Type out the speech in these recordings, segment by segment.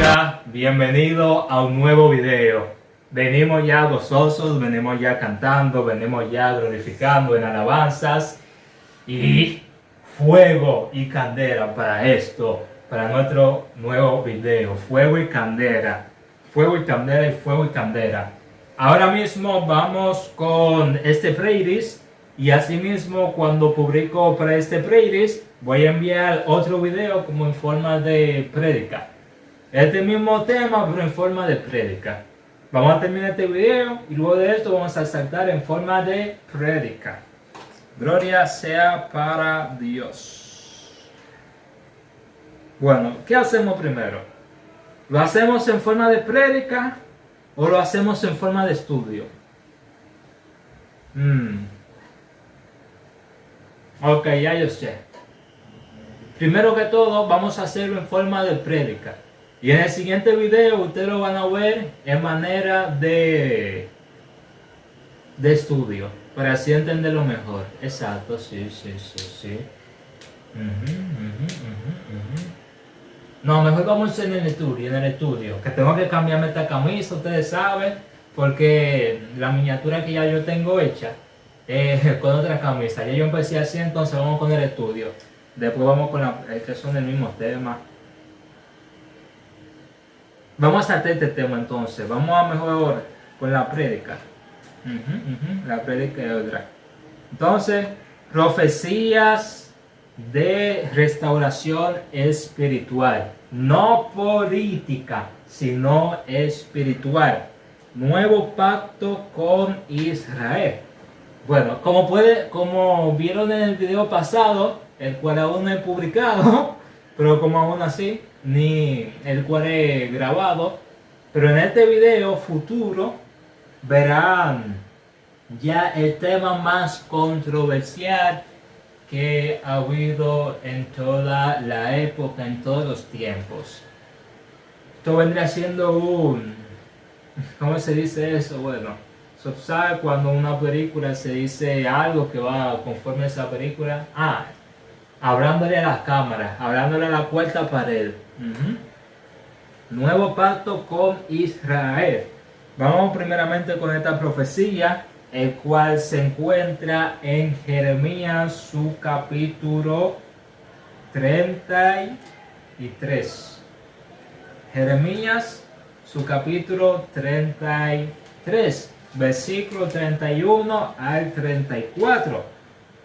Aleluya, bienvenido a un nuevo video. Venimos ya gozosos, venimos ya cantando, venimos ya glorificando en alabanzas y fuego y candela para esto, para nuestro nuevo video. Fuego y candela, fuego y candela y fuego y candela. Ahora mismo vamos con este playlist y asimismo cuando publico para este playlist voy a enviar otro video como en forma de prédica. Este mismo tema pero en forma de prédica. Vamos a terminar este video y luego de esto vamos a saltar en forma de prédica. Gloria sea para Dios. Bueno, ¿qué hacemos primero? ¿Lo hacemos en forma de prédica o lo hacemos en forma de estudio? Ok, ya yo sé. Primero que todo vamos a hacerlo en forma de prédica. Y en el siguiente video ustedes lo van a ver en manera de estudio. Para así entenderlo mejor. Exacto, sí. No, mejor vamos en el estudio. Que tengo que cambiarme esta camisa, ustedes saben. Porque la miniatura que ya yo tengo hecha con otra camisa. Ya yo empecé así, entonces vamos con el estudio. Después vamos con la que son el mismo tema. Vamos a saltar este tema entonces. Vamos a mejor con la prédica. La prédica es otra. Entonces, profecías de restauración espiritual. No política, sino espiritual. Nuevo pacto con Israel. Bueno, como vieron en el video pasado, el cual aún no he publicado, pero como aún así, ni el cual he grabado, pero en este video futuro verán ya el tema más controversial que ha habido en toda la época, en todos los tiempos. Esto vendría siendo ¿cómo se dice eso? Bueno, ¿sabes cuando una película se dice algo que va conforme a esa película? Hablándole a las cámaras, hablándole a la cuarta pared. Nuevo pacto con Israel. Vamos primeramente con esta profecía, el cual se encuentra en Jeremías, su capítulo 33. Jeremías, su capítulo 33, versículo 31 al 34.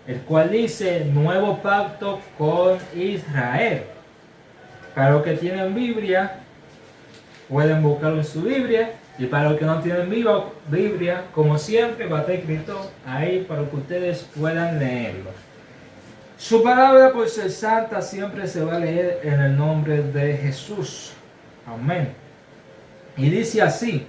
El cual dice, nuevo pacto con Israel. Para los que tienen Biblia, pueden buscarlo en su Biblia. Y para los que no tienen Biblia, como siempre, va a estar escrito ahí para que ustedes puedan leerlo. Su palabra, por ser santa, siempre se va a leer en el nombre de Jesús. Amén. Y dice así,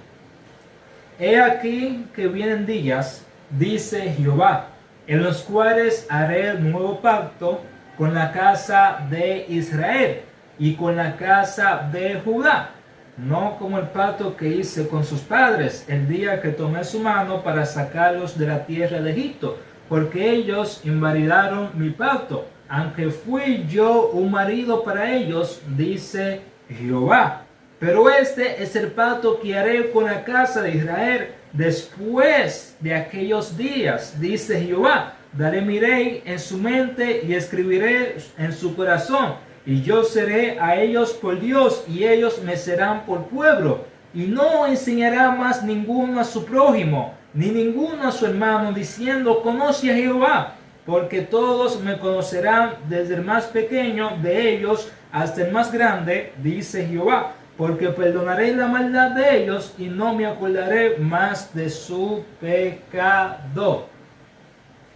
he aquí que vienen días, dice Jehová, en los cuales haré el nuevo pacto con la casa de Israel y con la casa de Judá, no como el pacto que hice con sus padres el día que tomé su mano para sacarlos de la tierra de Egipto, porque ellos invalidaron mi pacto, aunque fui yo un marido para ellos, dice Jehová. Pero este es el pacto que haré con la casa de Israel después de aquellos días, dice Jehová. Daré mi ley en su mente y escribiré en su corazón. Y yo seré a ellos por Dios y ellos me serán por pueblo. Y no enseñará más ninguno a su prójimo, ni ninguno a su hermano, diciendo, conoce a Jehová. Porque todos me conocerán desde el más pequeño de ellos hasta el más grande, dice Jehová. Porque perdonaré la maldad de ellos y no me acordaré más de su pecado.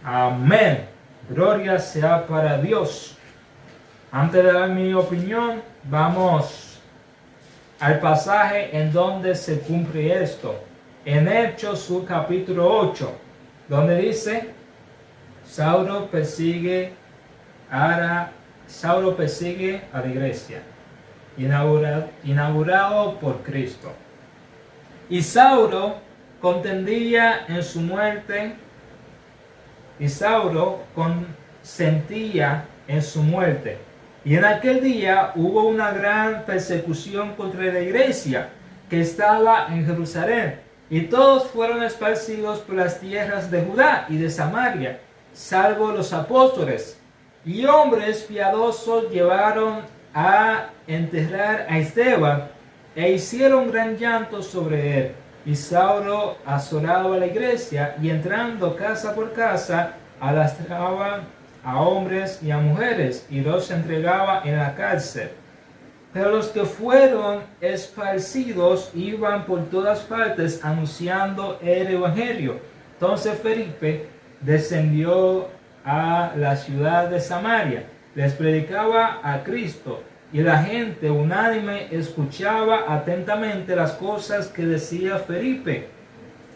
Amén. Gloria sea para Dios. Antes de dar mi opinión, vamos al pasaje en donde se cumple esto. En Hechos, su capítulo 8, donde dice, Saulo persigue a la iglesia, inaugurado por Cristo. Y Saulo contendía en su muerte, y Saulo consentía en su muerte. Y en aquel día hubo una gran persecución contra la iglesia que estaba en Jerusalén, y todos fueron esparcidos por las tierras de Judá y de Samaria, salvo los apóstoles. Y hombres piadosos llevaron a enterrar a Esteban, e hicieron gran llanto sobre él. Y Saulo asolaba la iglesia, y entrando casa por casa, alastraba a hombres y a mujeres, y los entregaba en la cárcel. Pero los que fueron esparcidos iban por todas partes anunciando el evangelio. Entonces Felipe descendió a la ciudad de Samaria, les predicaba a Cristo, y la gente unánime escuchaba atentamente las cosas que decía Felipe,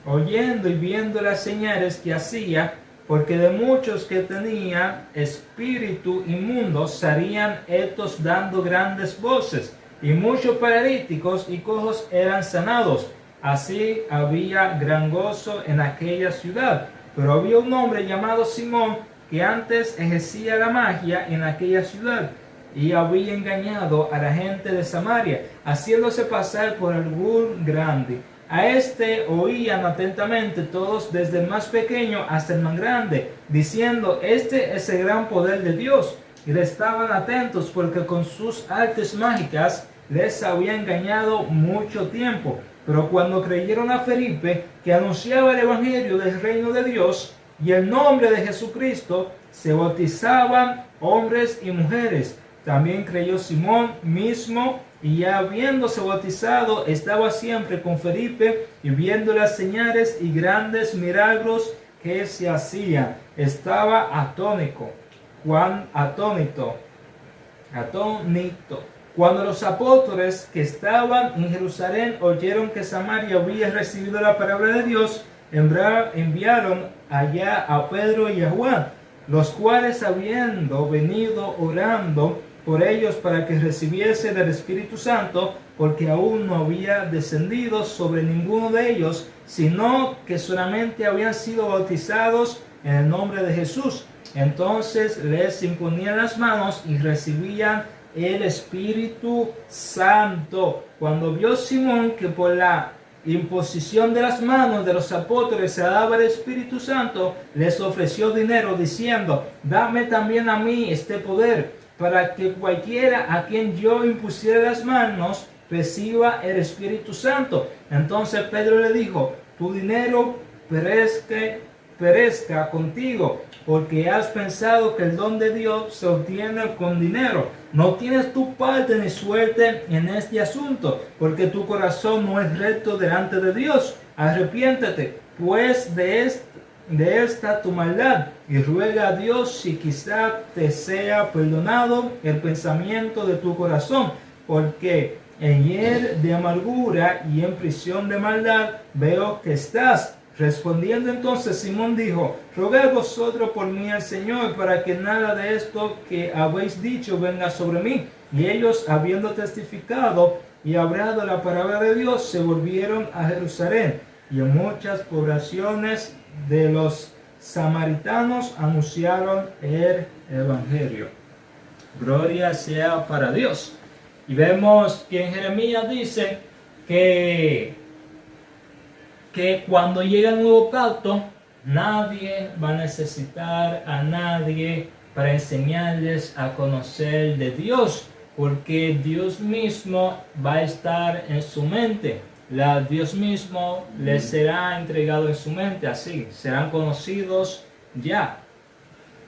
oyendo y viendo las señales que hacía, porque de muchos que tenían espíritu inmundo salían estos dando grandes voces, y muchos paralíticos y cojos eran sanados. Así había gran gozo en aquella ciudad. Pero había un hombre llamado Simón, que antes ejercía la magia en aquella ciudad, y había engañado a la gente de Samaria, haciéndose pasar por algún grande. A este oían atentamente todos, desde el más pequeño hasta el más grande, diciendo: este es el gran poder de Dios. Y le estaban atentos, porque con sus artes mágicas les había engañado mucho tiempo. Pero cuando creyeron a Felipe, que anunciaba el evangelio del reino de Dios y el nombre de Jesucristo, se bautizaban hombres y mujeres. También creyó Simón mismo, y ya habiéndose bautizado, estaba siempre con Felipe, y viendo las señales y grandes milagros que se hacían, estaba atónito. Cuando los apóstoles que estaban en Jerusalén oyeron que Samaria había recibido la palabra de Dios, enviaron allá a Pedro y a Juan, los cuales, habiendo venido orando por ellos para que recibiesen el Espíritu Santo, porque aún no había descendido sobre ninguno de ellos, sino que solamente habían sido bautizados en el nombre de Jesús. Entonces les imponían las manos y recibían el Espíritu Santo. Cuando vio Simón que por la imposición de las manos de los apóstoles se daba el Espíritu Santo, les ofreció dinero, diciendo: dame también a mí este poder, para que cualquiera a quien yo impusiera las manos reciba el Espíritu Santo. Entonces Pedro le dijo: tu dinero perezca contigo, porque has pensado que el don de Dios se obtiene con dinero. No tienes tu parte ni suerte en este asunto, porque tu corazón no es recto delante de Dios. Arrepiéntete pues de esta tu maldad, y ruega a Dios si quizá te sea perdonado el pensamiento de tu corazón, porque en hiel de amargura y en prisión de maldad veo que estás. Respondiendo entonces Simón dijo: rogad vosotros por mí al Señor, para que nada de esto que habéis dicho venga sobre mí. Y ellos, habiendo testificado y hablado la palabra de Dios, se volvieron a Jerusalén, y en muchas poblaciones de los samaritanos anunciaron el evangelio. Gloria sea para Dios. Y vemos que en Jeremías dice que cuando llega el nuevo pacto, nadie va a necesitar a nadie para enseñarles a conocer de Dios, porque Dios mismo va a estar en su mente. Dios mismo les será entregado en su mente, así serán conocidos ya.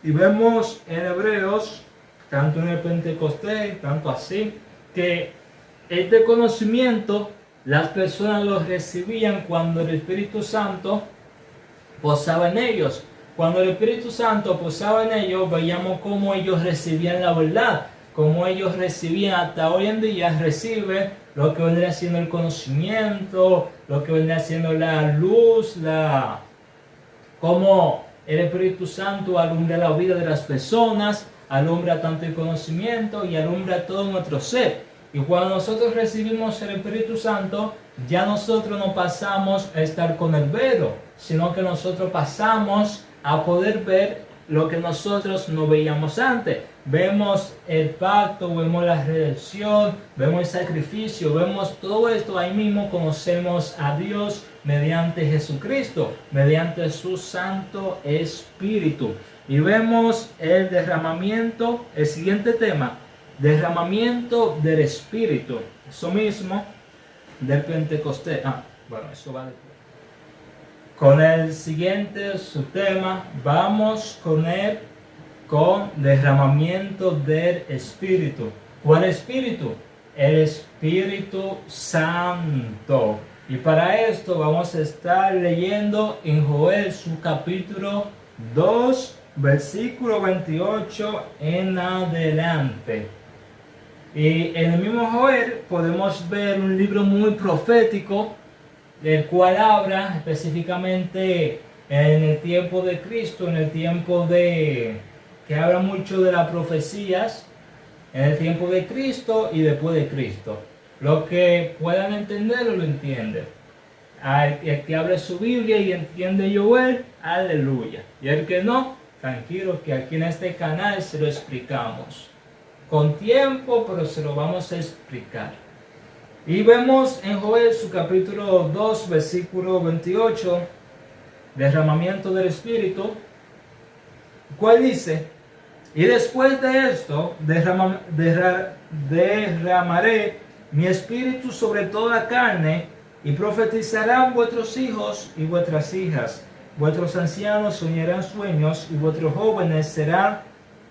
Y vemos en Hebreos, tanto en el Pentecostés, tanto así, que este conocimiento las personas lo recibían cuando el Espíritu Santo posaba en ellos. Cuando el Espíritu Santo posaba en ellos, veíamos cómo ellos recibían la verdad, cómo ellos recibían, hasta hoy en día reciben lo que vendría siendo el conocimiento, lo que vendría siendo la luz, cómo el Espíritu Santo alumbra la vida de las personas, alumbra tanto el conocimiento y alumbra todo nuestro ser. Y cuando nosotros recibimos el Espíritu Santo, ya nosotros no pasamos a estar con el velo, sino que nosotros pasamos a poder ver lo que nosotros no veíamos antes. Vemos el pacto, vemos la redención, vemos el sacrificio, vemos todo esto. Ahí mismo conocemos a Dios mediante Jesucristo, mediante su Santo Espíritu. Y vemos el derramamiento, el siguiente tema, derramamiento del Espíritu. Eso mismo del Pentecostés. Bueno, eso va después. Con el siguiente subtema, vamos con derramamiento del Espíritu. ¿Cuál Espíritu? El Espíritu Santo. Y para esto vamos a estar leyendo en Joel su capítulo 2, versículo 28 en adelante. Y en el mismo Joel podemos ver un libro muy profético, el cual habla específicamente en el tiempo de Cristo, en el tiempo que habla mucho de las profecías, en el tiempo de Cristo y después de Cristo. Los que puedan entenderlo, lo entienden. El que hable su Biblia y entiende Joel, aleluya. Y el que no, tranquilo, que aquí en este canal se lo explicamos. Con tiempo, pero se lo vamos a explicar. Y vemos en Joel su capítulo 2, versículo 28, derramamiento del Espíritu, cual dice: y después de esto derramaré mi espíritu sobre toda carne, y profetizarán vuestros hijos y vuestras hijas, vuestros ancianos soñarán sueños, y vuestros jóvenes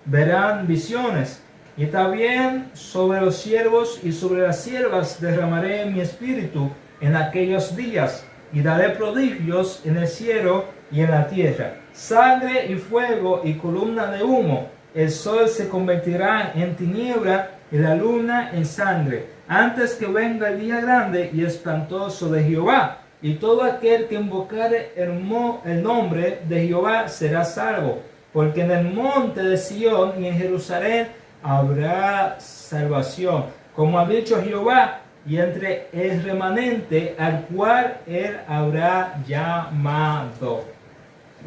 verán visiones. Y también sobre los siervos y sobre las siervas derramaré mi espíritu en aquellos días, y daré prodigios en el cielo y en la tierra, sangre y fuego y columna de humo. El sol se convertirá en tiniebla y la luna en sangre, antes que venga el día grande y espantoso de Jehová. Y todo aquel que invocare el nombre de Jehová será salvo, porque en el monte de Sión y en Jerusalén habrá salvación, como ha dicho Jehová, y entre el remanente al cual él habrá llamado.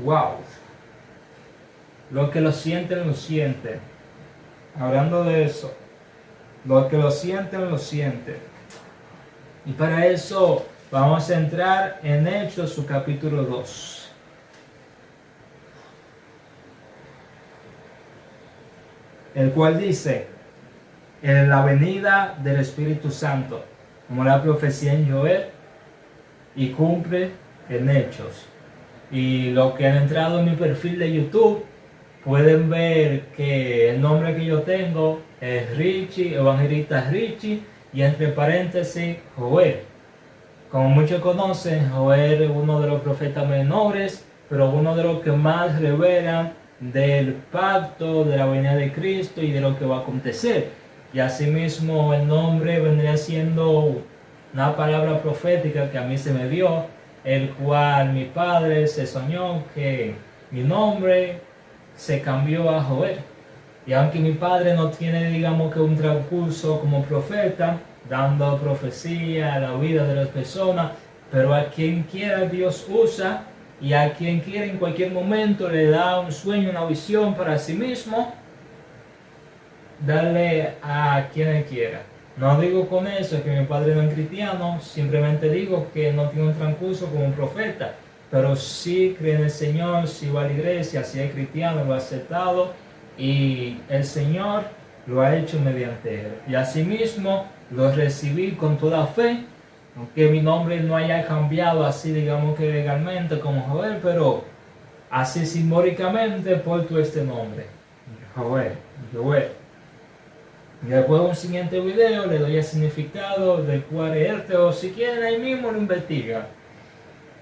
Wow. Los que lo sienten, lo sienten. Hablando de eso, los que lo sienten, lo sienten. Y para eso vamos a entrar en Hechos, su capítulo 2. El cual dice: en la venida del Espíritu Santo, como la profecía en Joel, y cumple en Hechos. Y los que han entrado en mi perfil de YouTube pueden ver que el nombre que yo tengo es Richie, Evangelista Richie, y entre paréntesis Joel. Como muchos conocen, Joel es uno de los profetas menores, pero uno de los que más revelan del pacto, de la venida de Cristo y de lo que va a acontecer. Y asimismo el nombre vendría siendo una palabra profética que a mí se me dio, el cual mi padre se soñó que mi nombre se cambió a Joel. Y aunque mi padre no tiene, digamos, que un transcurso como profeta, dando profecía a la vida de las personas, pero a quien quiera Dios usa, y a quien quiera en cualquier momento le da un sueño, una visión para sí mismo, darle a quien él quiera. No digo con eso que mi padre no es cristiano, simplemente digo que no tiene un transcurso como un profeta, pero sí cree en el Señor, sí va a la iglesia, sí es cristiano, lo ha aceptado, y el Señor lo ha hecho mediante él. Y asimismo lo recibí con toda fe, aunque mi nombre no haya cambiado así, digamos que legalmente como Joel, pero así simbólicamente porto este nombre, Joel. Y después de un siguiente video le doy el significado del cual es o si quieren ahí mismo lo investigan.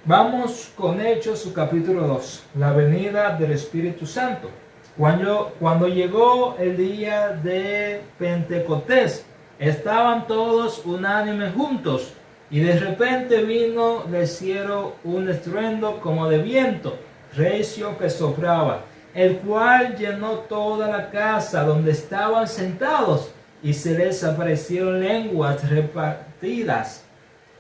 Vamos con Hechos, su capítulo 2, la venida del Espíritu Santo. Cuando llegó el día de Pentecostés, estaban todos unánimes juntos, y de repente vino del cielo un estruendo como de viento recio que soplaba, el cual llenó toda la casa donde estaban sentados, y se les aparecieron lenguas repartidas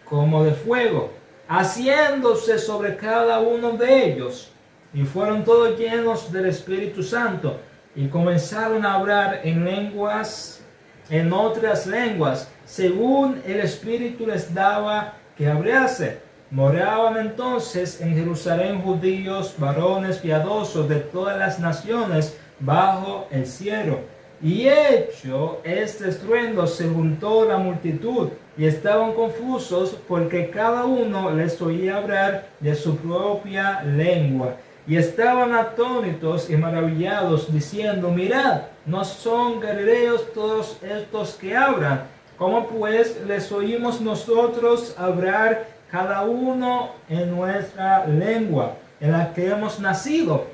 como de fuego, haciéndose sobre cada uno de ellos. y fueron todos llenos del Espíritu Santo, y comenzaron a hablar en lenguas, en otras lenguas, según el Espíritu les daba que hablase. Moraban entonces en Jerusalén judíos, varones piadosos de todas las naciones bajo el cielo. Y hecho este estruendo, se juntó la multitud, y estaban confusos, porque cada uno les oía hablar de su propia lengua. Y estaban atónitos y maravillados, diciendo: mirad, ¿no son galileos todos estos que hablan? ¿Cómo pues les oímos nosotros hablar cada uno en nuestra lengua, en la que hemos nacido?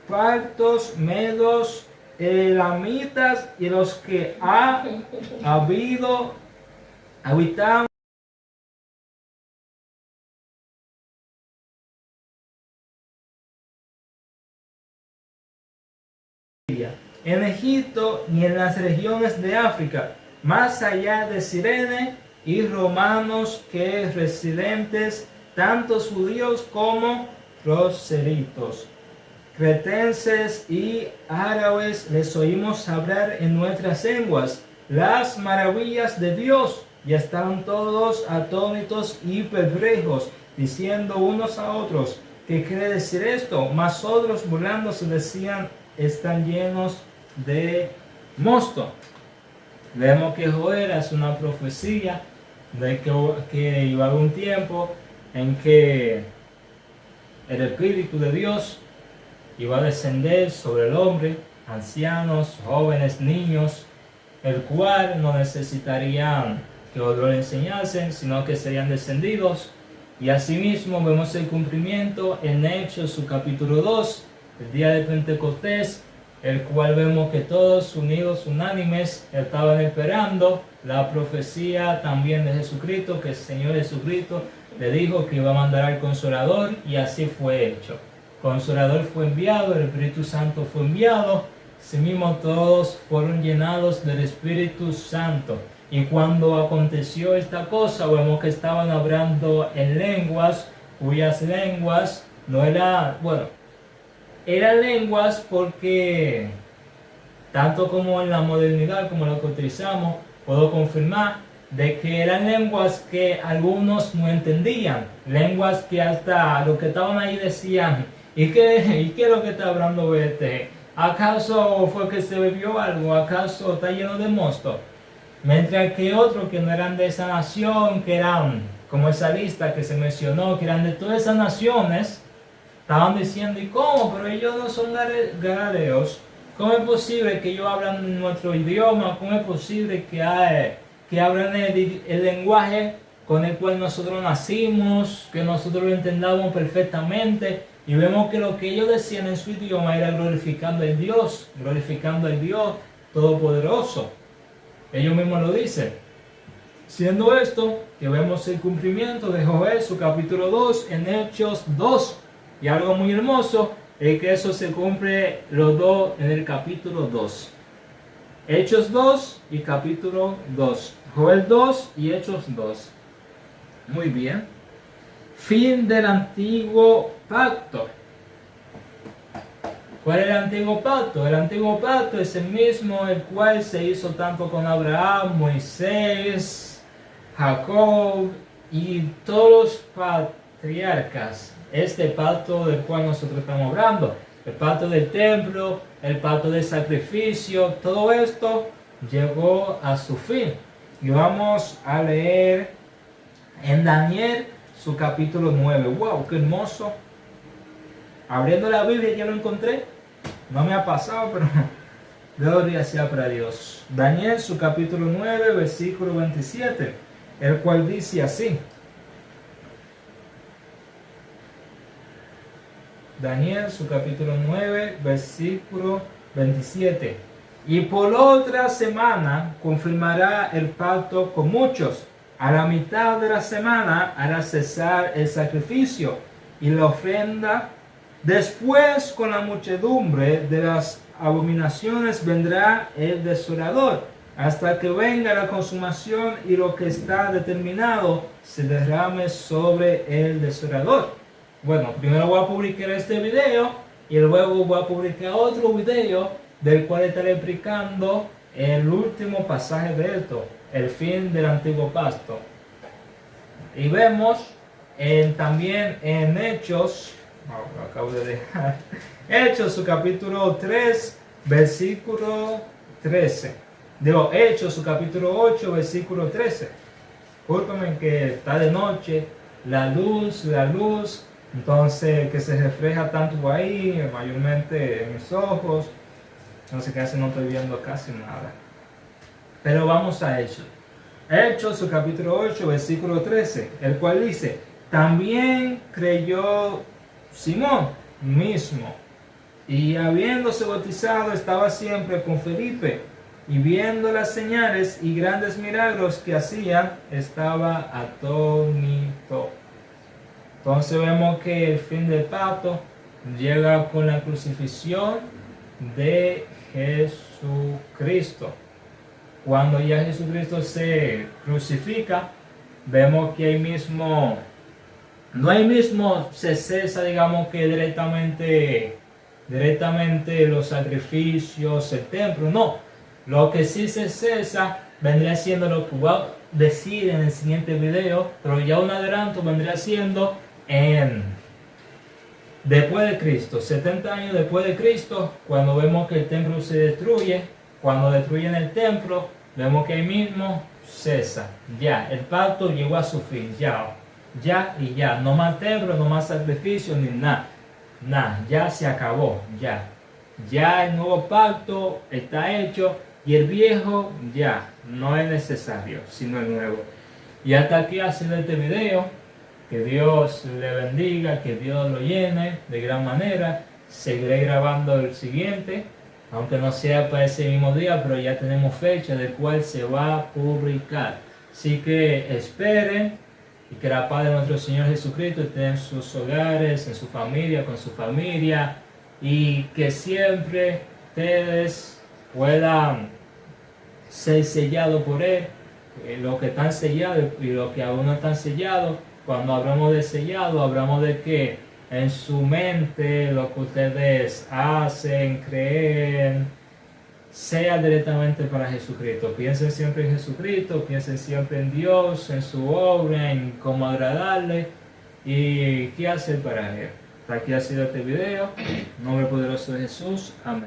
Partos, medos, elamitas y los que ha habido habitado en Egipto y en las regiones de África, más allá de Cirene, y romanos que residentes, tantos judíos como proselitos, cretenses y árabes, les oímos hablar en nuestras lenguas las maravillas de Dios, y estaban todos atónitos y perplejos, diciendo unos a otros: ¿qué quiere decir esto? Mas otros, burlándose, decían: están llenos de mosto. Vemos que Joel hace una profecía de que iba a haber un tiempo en que el Espíritu de Dios iba a descender sobre el hombre, ancianos, jóvenes, niños, el cual no necesitarían que otros le enseñasen, sino que serían descendidos. Y asimismo vemos el cumplimiento en Hechos, su capítulo 2, el día de Pentecostés, el cual vemos que todos unidos, unánimes, estaban esperando la profecía también de Jesucristo, que el Señor Jesucristo le dijo que iba a mandar al Consolador, y así fue hecho. Consolador fue enviado, el Espíritu Santo fue enviado, asimismo todos fueron llenados del Espíritu Santo. Y cuando aconteció esta cosa, vemos que estaban hablando en lenguas, cuyas lenguas no eran, eran lenguas porque, tanto como en la modernidad, como lo que utilizamos, puedo confirmar de que eran lenguas que algunos no entendían, lenguas que hasta los que estaban ahí decían: ¿y qué es lo que está hablando este? ¿Acaso fue que se bebió algo? ¿Acaso está lleno de mosto? Mientras que otros que no eran de esa nación, que eran como esa lista que se mencionó, que eran de todas esas naciones, estaban diciendo: ¿y cómo? Pero ellos no son galileos. ¿Cómo es posible que ellos hablan nuestro idioma? ¿Cómo es posible que hablan el lenguaje con el cual nosotros nacimos, que nosotros lo entendamos perfectamente? Y vemos que lo que ellos decían en su idioma era glorificando al Dios Todopoderoso. Ellos mismos lo dicen. Siendo esto, que vemos el cumplimiento de Joel, su capítulo 2, en Hechos 2. Y algo muy hermoso es que eso se cumple los dos en el capítulo 2. Hechos 2 y capítulo 2. Joel 2 y Hechos 2. Muy bien. Fin del antiguo pacto. ¿Cuál es el antiguo pacto? El antiguo pacto es el mismo el cual se hizo tanto con Abraham, Moisés, Jacob y todos los patriarcas. Este pacto del cual nosotros estamos hablando, el pacto del templo, el pacto del sacrificio, todo esto llegó a su fin. Y vamos a leer en Daniel su capítulo 9. ¡Wow! ¡Qué hermoso! Abriendo la Biblia ya lo encontré. No me ha pasado, pero gloria sea para Dios. Daniel su capítulo 9, versículo 27, el cual dice así. Daniel su capítulo 9, versículo 27. Y por otra semana confirmará el pacto con muchos. A la mitad de la semana hará cesar el sacrificio y la ofrenda. Después, con la muchedumbre de las abominaciones, vendrá el desolador, hasta que venga la consumación y lo que está determinado se derrame sobre el desolador. bueno, primero voy a publicar este video y luego voy a publicar otro video del cual estaré explicando el último pasaje de esto, el fin del antiguo pacto. Y vemos también en Hechos, lo acabo de dejar, Hechos su capítulo 3, versículo 13. Digo, Hechos su capítulo 8, versículo 13. Discúlpenme que está de noche, la luz, entonces que se refleja tanto ahí, mayormente en mis ojos, entonces casi no estoy viendo casi nada. Pero vamos a Hechos. Hechos, su capítulo 8, versículo 13, el cual dice, también creyó Simón mismo, y habiéndose bautizado estaba siempre con Felipe, y viendo las señales y grandes milagros que hacían, estaba atónito. Entonces vemos que el fin del pacto llega con la crucifixión de Jesucristo. Cuando ya Jesucristo se crucifica, vemos que ahí mismo, no ahí mismo se cesa, digamos que directamente los sacrificios, el templo, no. Lo que sí se cesa vendría siendo lo que voy a decir en el siguiente video, pero ya un adelanto vendría siendo después de Cristo, 70 años después de Cristo, cuando vemos que el templo se destruye. Cuando destruyen el templo, vemos que ahí mismo cesa. Ya, el pacto llegó a su fin. Ya, no más templo, no más sacrificio, ni nada. Ya se acabó. Ya el nuevo pacto está hecho y el viejo ya no es necesario, sino el nuevo. Y hasta aquí ha sido este video. Que Dios le bendiga, que Dios lo llene de gran manera. Seguiré grabando el siguiente, aunque no sea para ese mismo día, pero ya tenemos fecha del cual se va a publicar. Así que esperen y que la paz de nuestro Señor Jesucristo esté en sus hogares, en su familia, con su familia, y que siempre ustedes puedan ser sellados por Él, los que están sellados y los que aún no están sellados. Cuando hablamos de sellado, hablamos de que en su mente lo que ustedes hacen, creen, sea directamente para Jesucristo. Piensen siempre en Jesucristo, piensen siempre en Dios, en su obra, en cómo agradarle y qué hacer para Él. Hasta aquí ha sido este video. En nombre poderoso de Jesús. Amén.